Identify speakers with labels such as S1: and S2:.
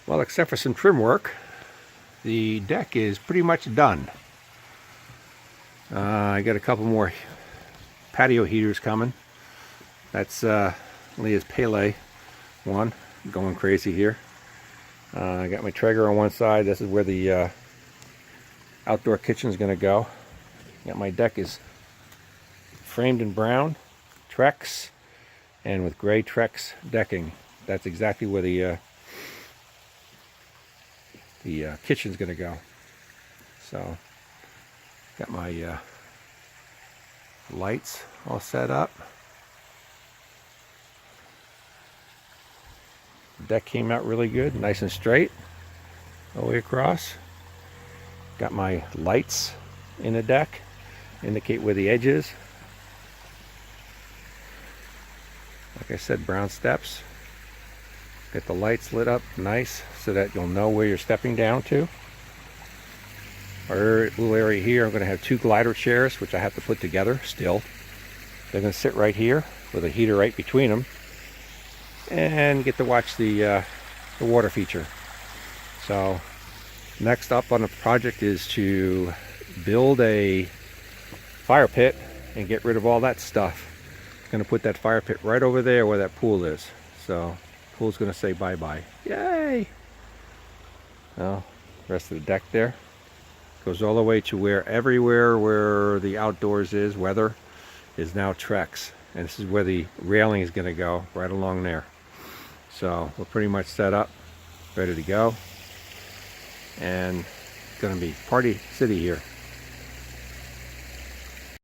S1: Well, except for some trim work, the deck is pretty much done. I got a couple more patio heaters coming. That's Leah's Pele one, going crazy here. I got my Traeger on one side. This is where the outdoor kitchen is going to go. Got my deck is framed in brown, Trex, and with gray Trex decking. That's exactly where the kitchen's going to go. So, got my lights all set up. The deck came out really good, nice and straight all the way across. Got my lights in the deck, indicate where the edge is. Like I said, brown steps. Get the lights lit up nice so that you'll know where you're stepping down to. Our little area here, I'm going to have two glider chairs, which I have to put together still. They're going to sit right here with a heater right between them, and get to watch the water feature. So next up on the project is to build a fire pit and get rid of all that stuff. I'm going to put that fire pit right over there where that pool is. So the pool's going to say bye-bye. Yay! Well, rest of the deck there goes all the way to where everywhere where the outdoors is, weather, is now Trex. And this is where the railing is going to go, right along there. So we're pretty much set up, ready to go. And it's going to be party city here.